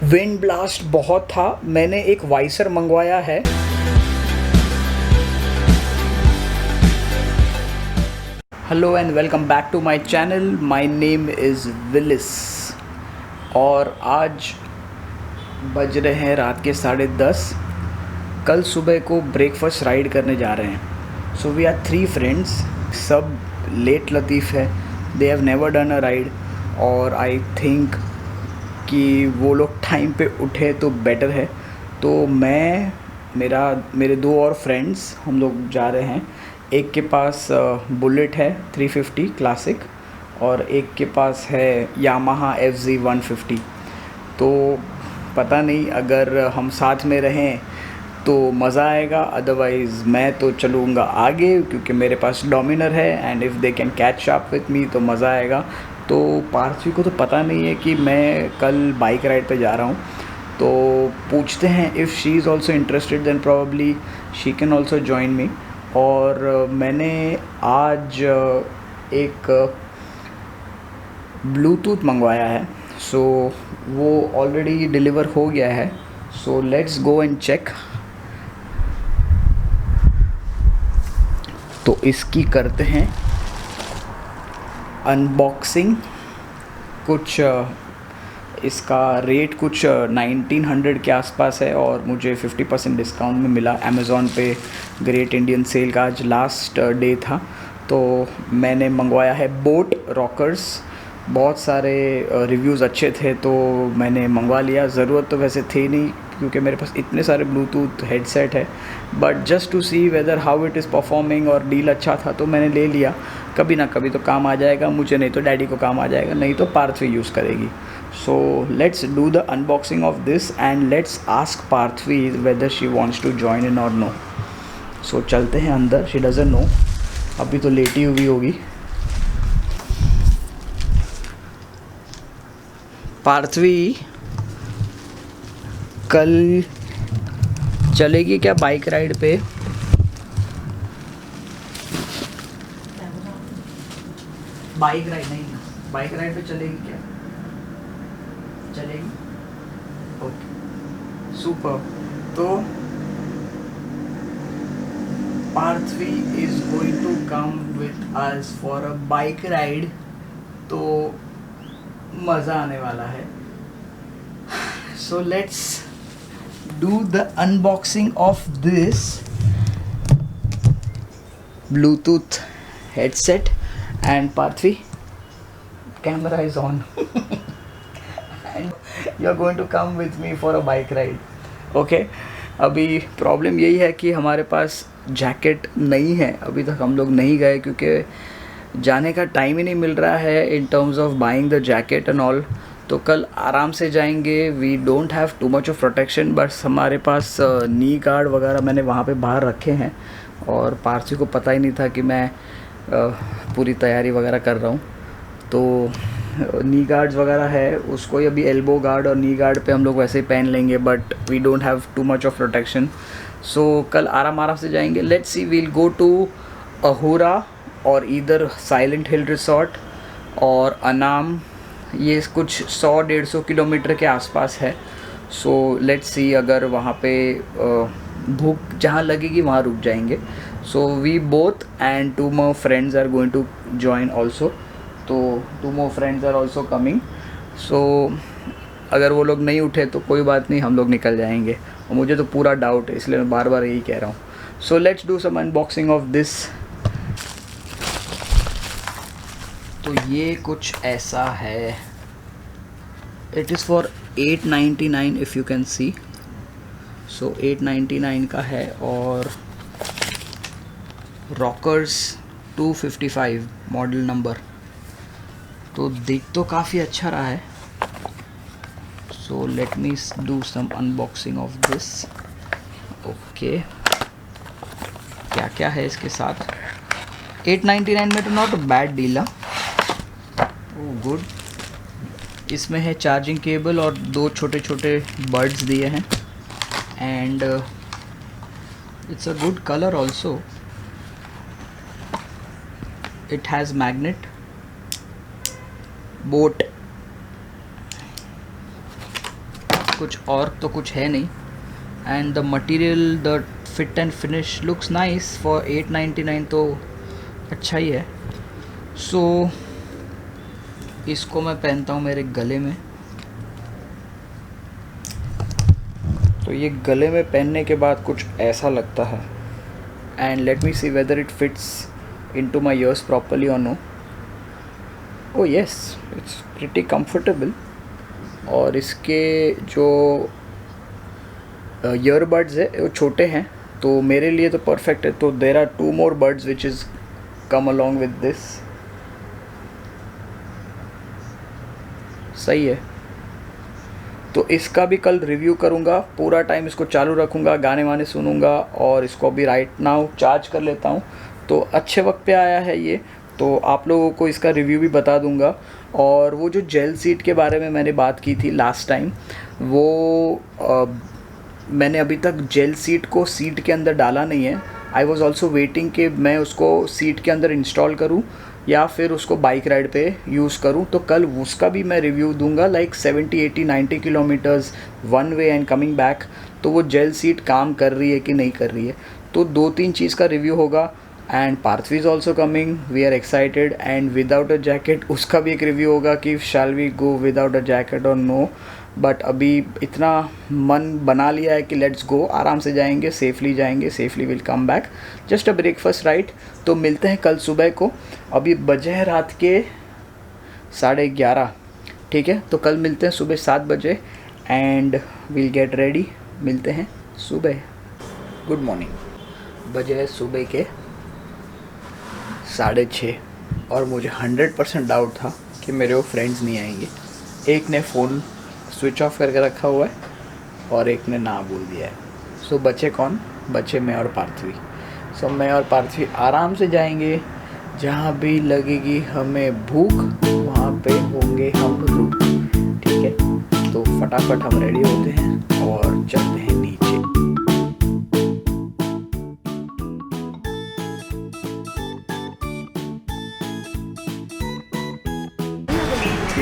Wind blast बहुत था। मैंने एक वाइसर मंगवाया है। Hello and welcome back to my channel. My name is Willis और आज बज रहे हैं रात के 10:30। कल सुबह को ब्रेकफास्ट राइड करने जा रहे हैं। सो वी आर 3 फ्रेंड्स, सब लेट लतीफ़ है। They have never done a ride और आई थिंक कि वो लोग टाइम पे उठे तो बेटर है। तो मेरे 2 और फ्रेंड्स हम लोग जा रहे हैं। एक के पास बुलेट है 350 क्लासिक और एक के पास है यामाहा FZ 150। तो पता नहीं अगर हम साथ में रहें तो मज़ा आएगा, अदरवाइज़ मैं तो चलूँगा आगे क्योंकि मेरे पास डोमिनर है and if they can catch up with me तो मज़ा आएगा। तो पार्थवी को तो पता नहीं है कि मैं कल बाइक राइड पे जा रहा हूँ, तो पूछते हैं if she is also interested then probably she can also join me. और मैंने आज एक ब्लूटूथ मंगवाया है, सो वो ऑलरेडी डिलीवर हो गया है। So let's go and check. तो इसकी करते हैं अनबॉक्सिंग। कुछ इसका रेट कुछ 1900 के आसपास है और मुझे 50% डिस्काउंट में मिला अमेज़ॉन पे। ग्रेट इंडियन सेल का आज लास्ट डे था, तो मैंने मंगवाया है बोट रॉकर्स। बहुत सारे रिव्यूज़ अच्छे थे तो मैंने मंगवा लिया। ज़रूरत तो वैसे थी नहीं क्योंकि मेरे पास इतने सारे ब्लूटूथ हेडसेट है, but just to see whether how it is performing और डील अच्छा था तो मैंने ले लिया। कभी ना कभी तो काम आ जाएगा मुझे, नहीं तो डैडी को काम आ जाएगा, नहीं तो पार्थवी यूज़ करेगी। So let's do the unboxing of this and let's ask Parthvi whether she wants to join in और नो। सो चलते हैं अंदर। शी डजंट नो, अभी तो लेटी हुई होगी। पार्थवी कल चलेगी क्या बाइक राइड पे? बाइक राइड नहीं, बाइक राइड पे चलेगी क्या? चलेगी, ओके सुपर। तो Parthvi is going to come with us for a bike ride, तो मज़ा आने वाला है। So let's do the unboxing of this Bluetooth headset and Parthvi, camera is on and you are going to come with me for a bike ride. Okay, अभी problem यही है कि हमारे पास जैकेट नहीं है। अभी तक हम लोग नहीं गए क्योंकि जाने का टाइम ही नहीं मिल रहा है in terms of buying the jacket and all. तो कल आराम से जाएंगे। We don't have too much of protection, बस हमारे पास नी गार्ड वगैरह मैंने वहाँ पे बाहर रखे हैं और पार्थवी को पता ही नहीं था कि मैं पूरी तैयारी वगैरह कर रहा हूँ। तो नी गार्ड्स वगैरह है, उसको ही अभी एल्बो गार्ड और नी गार्ड पे हम लोग वैसे ही पहन लेंगे, but we don't have too much of protection. So कल आराम से जाएंगे। Let's see, we'll go to Ahura और इधर साइलेंट हिल रिसोर्ट और अनाम। ये कुछ 100-150 किलोमीटर के आसपास है। सो लेट्स सी, अगर वहाँ पे भूख जहाँ लगेगी वहाँ रुक जाएंगे। So we both and 2 more friends are going to join also, तो 2 more friends are also coming. सो अगर वो लोग नहीं उठे तो कोई बात नहीं, हम लोग निकल जाएंगे और मुझे तो पूरा डाउट है, इसलिए मैं बार बार यही कह रहा हूँ। So let's do some unboxing of this. तो ये कुछ ऐसा है। It is for 899 if you can see. So 899 का है और रॉकर्स 255 मॉडल नंबर। तो दिख तो काफ़ी अच्छा रहा है। So let me do some unboxing of this. Okay, क्या क्या है इसके साथ? 899 में तो not a bad deal. Oh good. इसमें है चार्जिंग केबल और 2 छोटे छोटे बड्स दिए हैं and it's a good colour also. It has magnet boat कुछ और तो कुछ है नहीं. And the material, the fit and finish looks nice for 899, तो अच्छा ही है. सो इसको मैं पहनता हूँ मेरे गले में. तो ये गले में पहनने के बाद कुछ ऐसा लगता है. And let me see whether it fits into my ears properly और no. Oh yes, it's pretty comfortable. और इसके जो ईयरबड्स है वो छोटे हैं, तो मेरे लिए तो परफेक्ट है. तो there are 2 more buds which is come along with this. सही है. तो इसका भी कल रिव्यू करूँगा. पूरा टाइम इसको चालू रखूँगा, गाने वाने सुनूँगा और इसको अभी राइट नाउ चार्ज कर लेता हूँ. तो अच्छे वक्त पे आया है ये, तो आप लोगों को इसका रिव्यू भी बता दूँगा. और वो जो जेल सीट के बारे में मैंने बात की थी लास्ट टाइम, वो मैंने अभी तक जेल सीट को सीट के अंदर डाला नहीं है. आई वॉज़ ऑल्सो वेटिंग कि मैं उसको सीट के अंदर इंस्टॉल करूँ या फिर उसको बाइक राइड पे यूज़ करूँ. तो कल उसका भी मैं रिव्यू दूंगा, like 70, 80, 90 kilometres one way and coming back. तो वो जेल सीट काम कर रही है कि नहीं कर रही है, तो 2-3 चीज़ का रिव्यू होगा. And Parthvi is also coming, we are excited. And without a jacket उसका भी एक रिव्यू होगा कि shall we go without a jacket और नो. बट अभी इतना मन बना लिया है कि लेट्स गो, आराम से जाएंगे, सेफली जाएंगे, safely will come back. Just a breakfast right. तो मिलते हैं कल सुबह को. अभी बजे हैं रात के 11:30. ठीक है, तो कल मिलते हैं सुबह 7 बजे एंड विल गेट रेडी. मिलते हैं सुबह. Good morning. बजे है सुबह के 6:30 और मुझे 100% डाउट था कि मेरे वो फ्रेंड्स नहीं आएंगे. एक ने फ़ोन स्विच ऑफ करके रखा हुआ है और एक ने ना बोल दिया है. सो बचे कौन? बचे मैं और पार्थवी. सो मैं और पार्थवी आराम से जाएंगे. जहाँ भी लगेगी हमें भूख वहाँ पे होंगे हम रुक. ठीक है, तो फटाफट हम रेडी होते हैं और चलते हैं नीचे.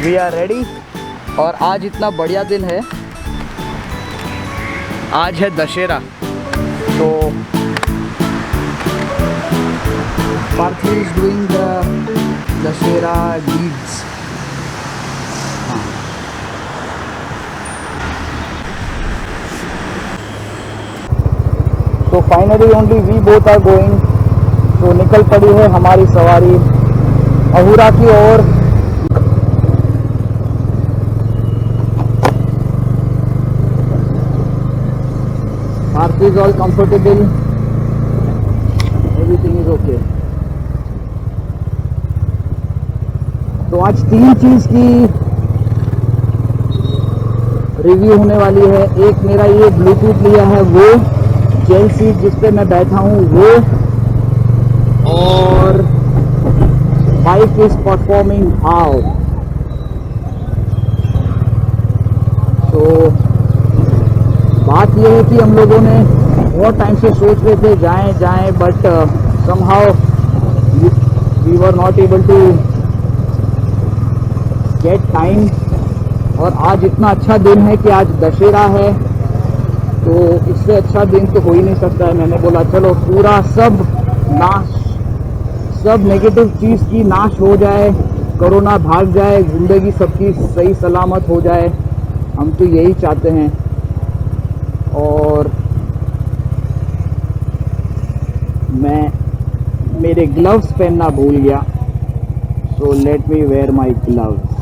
We are ready. और आज इतना बढ़िया दिन है, आज है दशहरा. तो Parthvi is doing the Dussehra deeds. तो finally only we both are going. तो निकल पड़ी है हमारी सवारी अहूरा की ओर. Parthi is all comfortable, everything is okay. तो आज 3 चीज़ की रिव्यू होने वाली है. एक मेरा ये ब्लूटूथ लिया है, वो जेल सीट जिस पे मैं बैठा हूँ वो, और बाइक इज परफॉर्मिंग हाउ. तो बात यह है कि हम लोगों ने बहुत टाइम से सोच रहे थे जाएं, but somehow we were not able to get time. और आज इतना अच्छा दिन है कि आज दशहरा है, तो इससे अच्छा दिन तो हो ही नहीं सकता है. मैंने बोला चलो पूरा सब नेगेटिव चीज़ की नाश हो जाए, कोरोना भाग जाए, ज़िंदगी सबकी सही सलामत हो जाए. हम तो यही चाहते हैं. और मैं मेरे ग्लव्स पहनना भूल गया, so let me wear my gloves.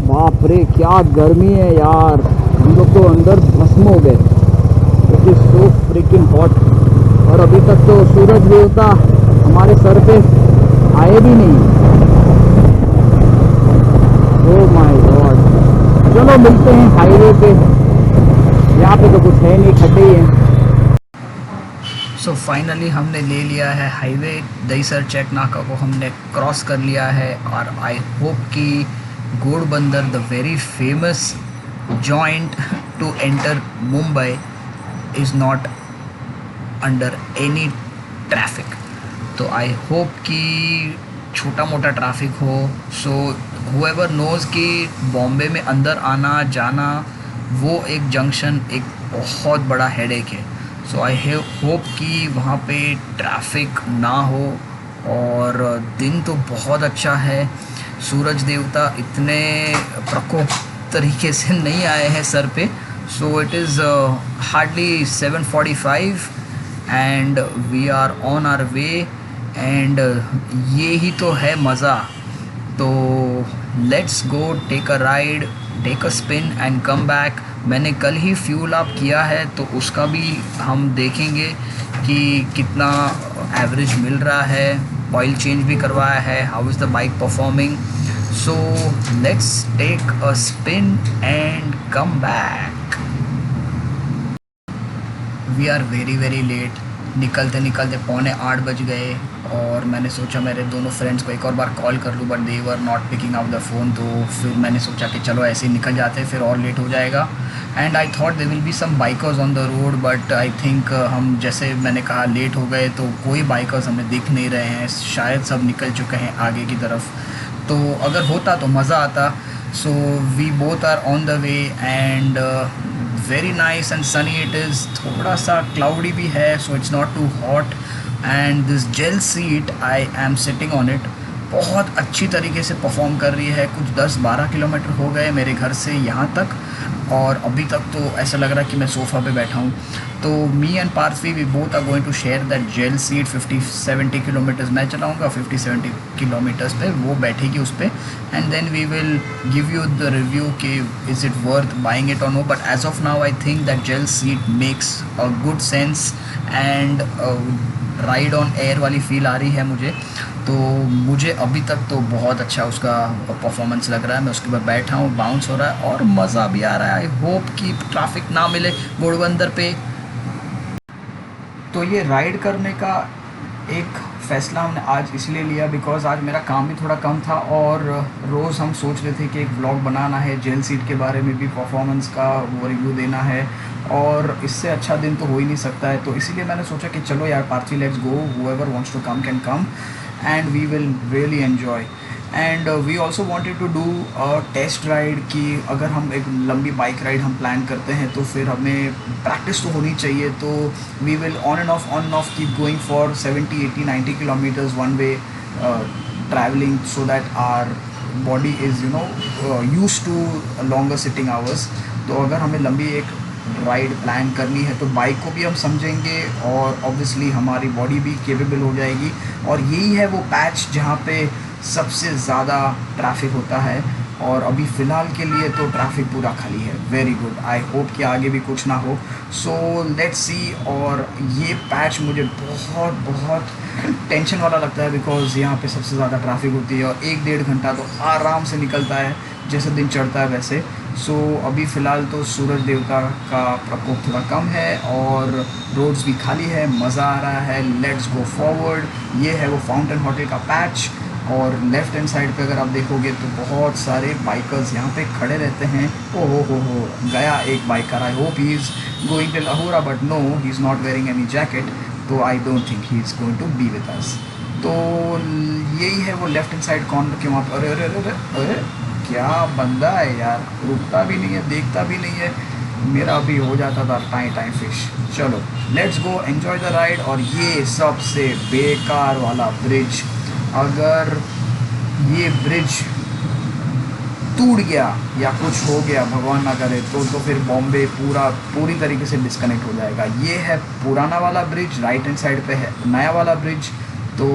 बाप रे क्या गर्मी है यार, हम लोग तो अंदर भस्म हो गए. It is so fricking hot. और अभी तक तो सूरज देवता हमारे सर पे आए भी नहीं. Oh my God. चलो मिलते हैं हाईवे पे. यहाँ पे तो कुछ है नहीं, खड्डे ही हैं. सो फाइनली हमने ले लिया है हाईवे. दहीसर चेक नाका को हमने क्रॉस कर लिया है. और आई होप कि Ghodbunder, the very famous joint to enter Mumbai, is not under any traffic. तो आई होप कि छोटा मोटा ट्रैफिक हो. सो whoever knows कि बॉम्बे में अंदर आना जाना वो एक जंक्शन एक बहुत बड़ा हेडेक है। सो आई होप कि वहाँ पे ट्रैफिक ना हो। और दिन तो बहुत अच्छा है, सूरज देवता इतने प्रकोप तरीके से नहीं आए हैं सर पे। So it is hardly 7:45 and we are on our way. And ये ही तो है मज़ा। तो let's go, take a ride, take a spin and come back. मैंने कल ही फ्यूल अप किया है तो उसका भी हम देखेंगे कि कितना एवरेज मिल रहा है। ऑयल चेंज भी करवाया है। How is the bike performing. So let's take a spin and come back. We are very very late. निकलते निकलते 7:45 बज गए। और मैंने सोचा मेरे दोनों फ्रेंड्स को एक और बार कॉल कर लूँ, but they were not picking up the phone. तो फिर मैंने सोचा कि चलो ऐसे ही निकल जाते हैं, फिर और लेट हो जाएगा। And I thought there will be some bikers on the road, but I think हम जैसे मैंने कहा लेट हो गए तो कोई बाइकर्स हमें दिख नहीं रहे हैं। शायद सब निकल चुके हैं आगे की तरफ। तो अगर होता तो मज़ा आता। So we both are on the way and very nice and sunny it is. थोड़ा सा क्लाउडी भी है, so it's not too hot. And this gel seat I am sitting on it बहुत अच्छी तरीके से परफॉर्म कर रही है। कुछ 10-12 किलोमीटर हो गए मेरे घर से यहाँ तक, और अभी तक तो ऐसा लग रहा है कि मैं सोफ़ा पे बैठा हूँ। तो me and Parthvi we both are going to share that gel seat. 50-70 kilometres मैं चलाऊँगा, 50-70 किलोमीटर्स पे वो बैठेगी उस पर। And then we will give you the review कि is it worth buying it और no. But as of now I think that gel seat makes a good sense and ride on air वाली feel आ रही है मुझे। तो मुझे अभी तक तो बहुत अच्छा उसका परफॉर्मेंस लग रहा है। मैं उसके ऊपर बैठा हूँ, बाउंस हो रहा है और मज़ा भी आ रहा है। आई होप कि ट्रैफिक ना मिले घोड़बंदर पे। तो ये राइड करने का एक फ़ैसला हमने आज इसलिए लिया बिकॉज़ आज मेरा काम भी थोड़ा कम था, और रोज़ हम सोच रहे थे कि एक व्लॉग बनाना है, जेल सीट के बारे में भी परफॉर्मेंस का वो रिव्यू देना है, और इससे अच्छा दिन तो हो ही नहीं सकता है। तो इसीलिए मैंने सोचा कि चलो यार Parthi, let's go, whoever wants to come can come and we will really enjoy. And we also wanted to do a test ride कि अगर हम एक लंबी बाइक राइड हम प्लान करते हैं तो फिर हमें प्रैक्टिस तो होनी चाहिए। तो we will on and off keep going for 70-80-90 kilometres one way travelling, so that our body is used to longer sitting hours. तो अगर हमें लंबी एक राइड प्लान करनी है तो बाइक को भी हम समझेंगे और ऑब्वियसली हमारी बॉडी भी केपेबल हो जाएगी। और यही है वो पैच जहाँ पे सबसे ज़्यादा ट्रैफिक होता है, और अभी फ़िलहाल के लिए तो ट्रैफिक पूरा खाली है। वेरी गुड, आई होप कि आगे भी कुछ ना हो। So let's see. और ये पैच मुझे बहुत बहुत टेंशन वाला लगता है बिकॉज़ यहाँ पे सबसे ज़्यादा ट्रैफिक होती है, और 1-1.5 घंटा तो आराम से निकलता है जैसे दिन चढ़ता है वैसे। सो अभी फ़िलहाल तो सूरज देवता का प्रकोप थोड़ा कम है और रोड्स भी खाली है, मज़ा आ रहा है। Let's go forward. ये है वो फाउंटेन होटल का पैच, और लेफ़्ट हैंड साइड पे अगर आप देखोगे तो बहुत सारे बाइकर्स यहाँ पे खड़े रहते हैं। ओ हो, गया एक biker. I hope he is going to Lahaura, but no, he is not wearing any jacket, तो I don't think he is going to be with us. तो यही है वो लेफ़्ट हैंड साइड कॉर्नर के वहाँ पर। अरे अरे अरे अरे, क्या बंदा है यार, रुकता भी नहीं है, देखता भी नहीं है। मेरा भी हो जाता था टाइम फिश। चलो let's go, enjoy the ride. और ये सबसे बेकार वाला ब्रिज, अगर ये ब्रिज टूट गया या कुछ हो गया भगवान ना करे तो फिर बॉम्बे पूरी तरीके से डिस्कनेक्ट हो जाएगा। ये है पुराना वाला ब्रिज, राइट हैंड साइड पे है नया वाला ब्रिज। तो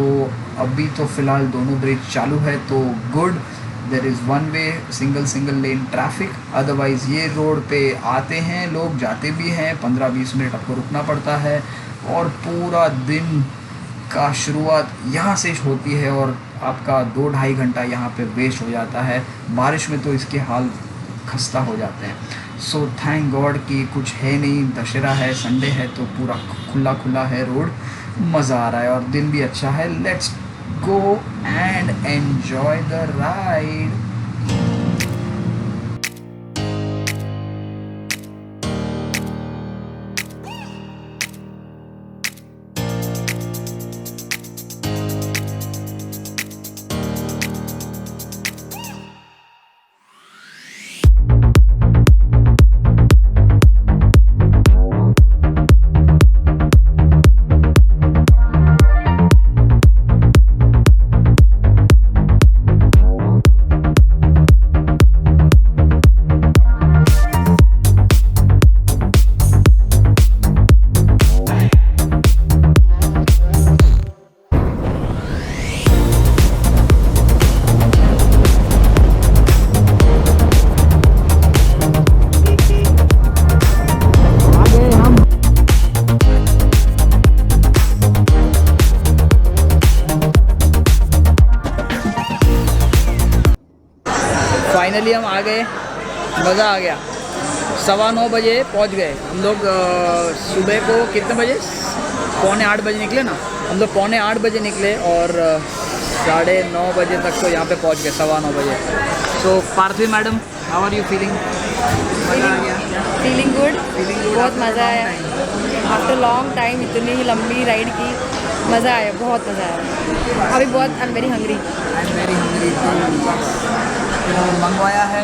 अभी तो फ़िलहाल दोनों ब्रिज चालू है, तो good. There is one way single lane traffic. Otherwise ये रोड पे आते हैं लोग, जाते भी हैं, 15-20 मिनट आपको रुकना पड़ता है, और पूरा दिन का शुरुआत यहाँ से होती है और आपका 2-2.5 घंटा यहाँ पे वेस्ट हो जाता है। बारिश में तो इसके हाल खस्ता हो जाते हैं। सो थैंक गॉड कि कुछ है नहीं, दशहरा है, संडे है, तो पूरा खुला है रोड, मज़ा आ रहा है और दिन भी अच्छा है। Let's go and enjoy the ride. Finally हम आ गए, मज़ा आ गया। 9:15 बजे पहुंच गए हम लोग। सुबह को कितने बजे, 7:45 बजे निकले ना हम लोग। 7:45 बजे निकले और 9:30 बजे तक तो यहाँ पे पहुँच गए, 9:15 बजे। So Parthvi madam, how are you feeling? मज़ा आ गया? फीलिंग गुड, बहुत मज़ा आया। आफ्टर लॉन्ग टाइम इतनी ही लंबी राइड की, मज़ा आया, बहुत मज़ा आया। अभी बहुत आई एम वेरी हंग्री। मंगवाया है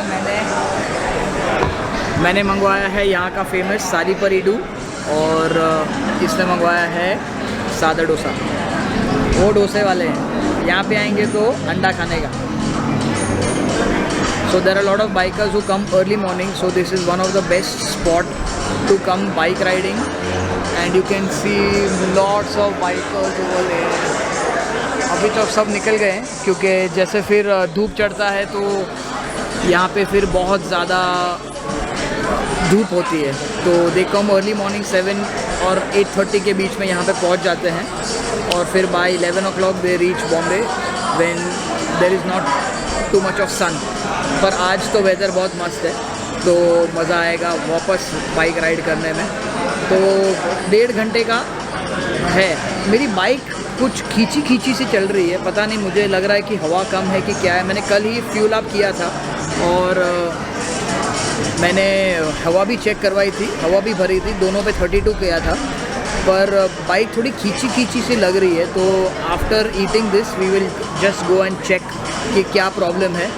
मैंने मंगवाया है यहाँ का फेमस सारी परीडू, और इसने मंगवाया है सादा डोसा। वो डोसे वाले हैं, यहाँ पे आएंगे तो अंडा खाने का। So there are a lot of bikers who come early morning, so this is one of the best spot to come bike riding, and you can see lots of bikers over there. अभी तो सब निकल गए हैं क्योंकि जैसे फिर धूप चढ़ता है तो यहाँ पे फिर बहुत ज़्यादा धूप होती है, तो दे कम अर्ली मॉर्निंग 7 और 8:30 के बीच में यहाँ पे पहुँच जाते हैं, और फिर by 11 o'clock they reach Bombay when there is not too much of sun. पर आज तो वेदर बहुत मस्त है, तो मज़ा आएगा वापस बाइक राइड करने में। तो 1.5 घंटे का है। मेरी बाइक कुछ खींची सी चल रही है, पता नहीं, मुझे लग रहा है कि हवा कम है कि क्या है। मैंने कल ही फ्यूल अप किया था और मैंने हवा भी चेक करवाई थी, हवा भी भरी थी, दोनों पे 32 किया था, पर बाइक थोड़ी खींची सी लग रही है। तो after eating this we will just go and check कि क्या प्रॉब्लम है,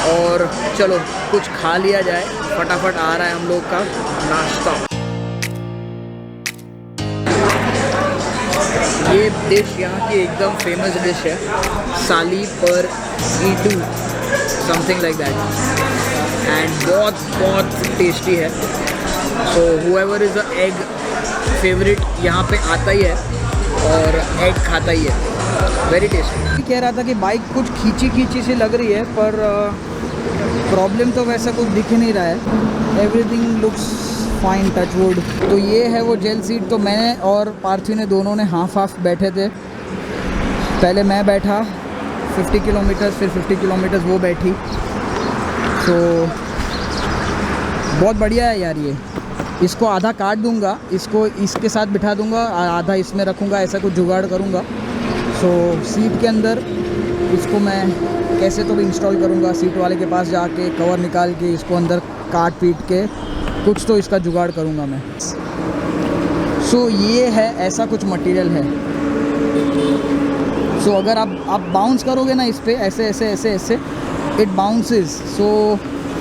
और चलो कुछ खा लिया जाए। फटाफट आ रहा है हम लोग का नाश्ता। ये डिश यहाँ की एकदम फेमस डिश है, sali par eedu, something like that, and बहुत टेस्टी है। So whoever is a egg favourite यहाँ पे आता ही है और एग खाता ही है, वेरी टेस्टी। कह रहा था कि बाइक कुछ खींची सी लग रही है, पर प्रॉब्लम तो वैसा कुछ दिख नहीं रहा है, everything looks fine, touch wood. तो ये है वो जेल सीट। तो मैंने और पार्थवी ने दोनों ने हाफ बैठे थे। पहले मैं बैठा 50 किलोमीटर, फिर 50 किलोमीटर वो बैठी। तो बहुत बढ़िया है यार ये। इसको आधा काट दूंगा, इसको इसके साथ बिठा दूंगा, आधा इसमें रखूंगा, ऐसा कुछ जुगाड़ करूंगा। सो सीट के अंदर इसको मैं कैसे तो भी इंस्टॉल करूंगा, सीट वाले के पास जाके कवर निकाल के इसको अंदर काट पीट के कुछ तो इसका जुगाड़ करूंगा मैं। सो ये है, ऐसा कुछ मटेरियल है। सो अगर आप बाउंस करोगे ना इस पर, ऐसे it bounces, so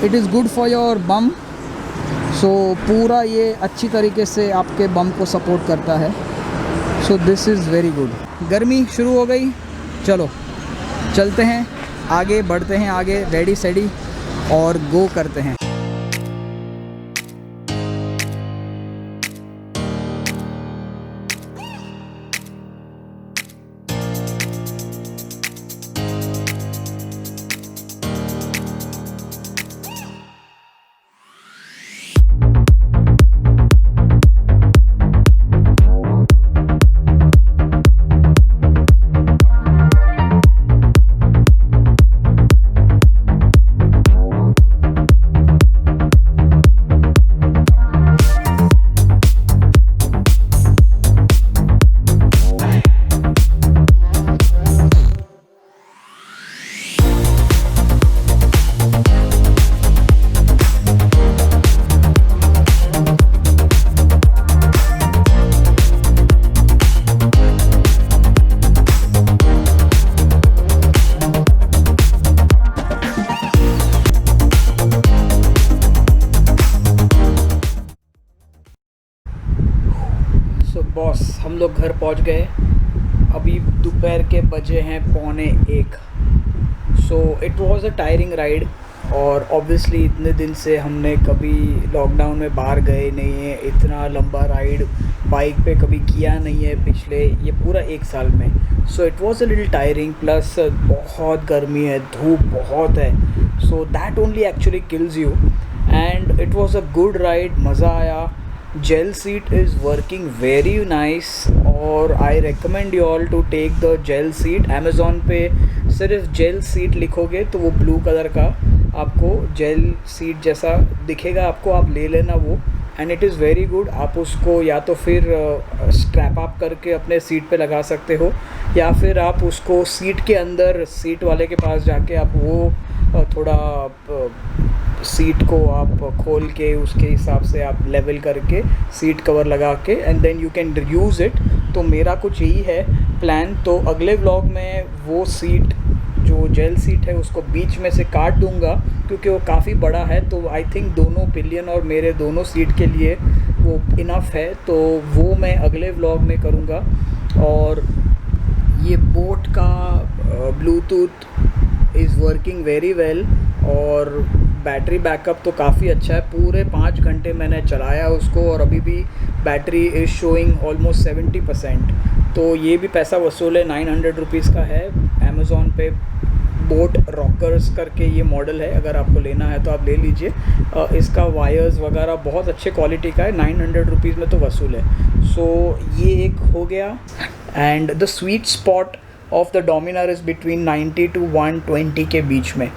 it is good for your bum. सो पूरा ये अच्छी तरीके से आपके बम को सपोर्ट करता है। So this is very good. गर्मी शुरू हो गई, चलो चलते हैं आगे, बढ़ते हैं आगे, रेडी सेडी और गो करते हैं। बॉस, हम लोग घर पहुंच गए। अभी दोपहर के बजे हैं 12:45। सो it was a tiring ride, और ऑब्वियसली इतने दिन से हमने कभी लॉकडाउन में बाहर गए नहीं है, इतना लंबा राइड बाइक पे कभी किया नहीं है पिछले ये पूरा 1 साल में। So it was a little tiring, plus बहुत गर्मी है, धूप बहुत है, so that only actually kills you. And it was a good ride, मज़ा आया। Gel seat is working very nice, और I recommend you all to take the gel seat. Amazon पे सिर्फ जेल सीट लिखोगे तो वो ब्लू कलर का आपको जेल सीट जैसा दिखेगा आपको, आप ले लेना वो, and it is very good. आप उसको या तो फिर स्ट्रैप अप करके अपने सीट पे लगा सकते हो, या फिर आप उसको सीट के अंदर सीट वाले के पास जाके आप वो थोड़ा सीट को आप खोल के उसके हिसाब से आप लेवल करके सीट कवर लगा के and then you can use it. तो मेरा कुछ यही है प्लान। तो अगले व्लॉग में वो सीट जो जेल सीट है उसको बीच में से काट दूंगा क्योंकि वो काफ़ी बड़ा है, तो आई थिंक दोनों पिलियन और मेरे दोनों सीट के लिए वो इनफ है, तो वो मैं अगले व्लॉग में करूँगा। और ये बोट का Bluetooth is working very well और बैटरी बैकअप तो काफ़ी अच्छा है। पूरे 5 घंटे मैंने चलाया उसको और अभी भी बैटरी इज़ शोइंग ऑलमोस्ट 70%। तो ये भी पैसा वसूल है, 900 रुपीज़ का है। अमेज़ॉन पे बोट रॉकर्स करके ये मॉडल है, अगर आपको लेना है तो आप ले लीजिए। इसका वायर्स वगैरह बहुत अच्छे क्वालिटी का है, 900 रुपीज़ में तो वसूल है। सो ये एक हो गया। And the sweet spot of the Dominar is between 90 to 120 के बीच में।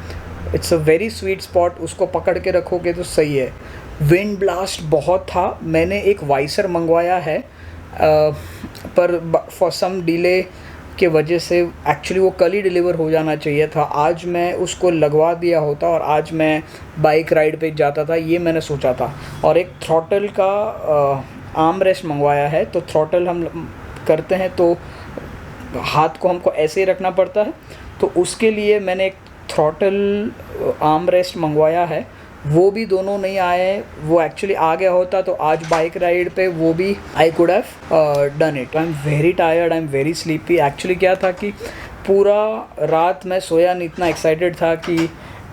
It's a very sweet spot, उसको पकड़ के रखोगे तो सही है। विंड ब्लास्ट बहुत था, मैंने एक वाइसर मंगवाया है पर फॉर सम डिले के वजह से एक्चुअली वो कल ही डिलीवर हो जाना चाहिए था। आज मैं उसको लगवा दिया होता और आज मैं बाइक राइड पे जाता था, ये मैंने सोचा था। और एक थ्रॉटल का आर्म रेस्ट मंगवाया है। तो थ्रॉटल हम करते हैं तो हाथ को हमको ऐसे ही रखना पड़ता है, तो उसके लिए मैंने एक थ्रॉटल आर्म रेस्ट मंगवाया है। वो भी दोनों नहीं आए, वो एक्चुअली आ गया होता तो आज बाइक राइड पे वो भी I could have done it. I am very tired, I am very sleepy. Actually क्या था कि पूरा रात मैं सोया नहीं, इतना एक्साइटेड था कि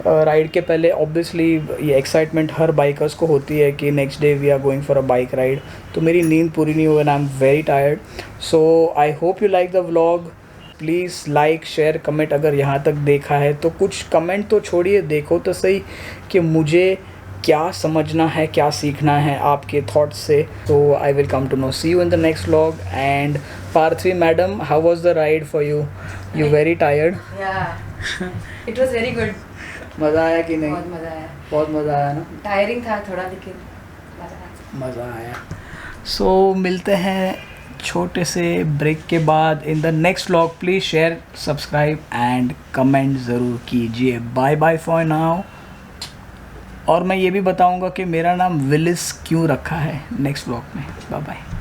राइड के पहले ऑब्वियसली ये एक्साइटमेंट हर बाइकर्स को होती है कि next day we are going for a bike ride. तो मेरी नींद पूरी नहीं हुई and I am very tired. So I hope you like the vlog. Please like share comment अगर यहाँ तक देखा है तो। कुछ कमेंट तो छोड़िए, देखो तो सही कि मुझे क्या समझना है, क्या सीखना है आपके थॉट्स से। तो I will come to know. See you in the next vlog. And Parthvi madam, how was the ride for you? You very tired? It was very good. मज़ा आया कि नहीं? बहुत मज़ा आया। बहुत मज़ा आया ना? टायरिंग था थोड़ा लेकिन मज़ा आया। सो मिलते हैं छोटे से ब्रेक के बाद in the next vlog. Please share, subscribe and comment ज़रूर कीजिए। Bye bye for now. और मैं ये भी बताऊंगा कि मेरा नाम विलिस क्यों रखा है नेक्स्ट व्लॉग में। Bye bye.